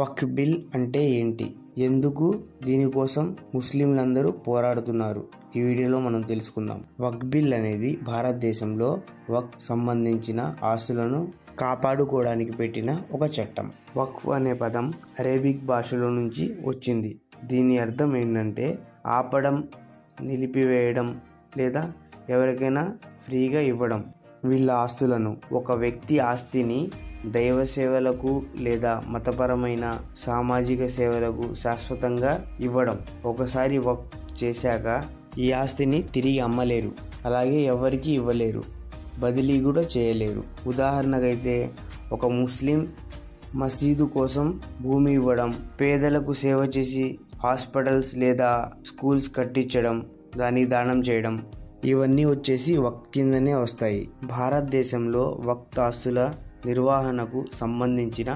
వక్ఫ్ bill అంటే ఏంటి, ఎందుకు దీనికోసం ముస్లింలందరూ పోరాడుతున్నారు, ఈ వీడియోలో మనం తెలుసుకుందాం. వక్ఫ్ బిల్ అనేది భారతదేశంలో వక్ఫ్ సంబంధించిన ఆస్తులను కాపాడుకోవడానికి పెట్టిన ఒక చట్టం. వక్ఫ్ అనే పదం అరేబిక్ భాషలో నుంచి వచ్చింది. దీని అర్థం ఏంటంటే ఆపడం, నిలిపివేయడం లేదా ఎవరికైనా ఫ్రీగా ఇవ్వడం. వీళ్ళ ఆస్తులను, ఒక వ్యక్తి ఆస్తిని దైవ సేవలకు లేదా మతపరమైన సామాజిక సేవలకు శాశ్వతంగా ఇవ్వడం. ఒకసారి వక్ఫ్ చేశాక ఈ ఆస్తిని తిరిగి అమ్మలేరు, అలాగే ఎవరికి ఇవ్వలేరు, బదిలీ కూడా చేయలేరు. ఉదాహరణకైతే ఒక ముస్లిం మసీదు కోసం భూమి ఇవ్వడం, పేదలకు సేవ చేసి హాస్పిటల్స్ లేదా స్కూల్స్ కట్టించడం, దానికి దానం చేయడం, ఇవన్నీ వచ్చేసి వక్ఫ్ కిందనే వస్తాయి. భారతదేశంలో వక్ఫ్ ఆస్తుల నిర్వహణకు సంబంధించిన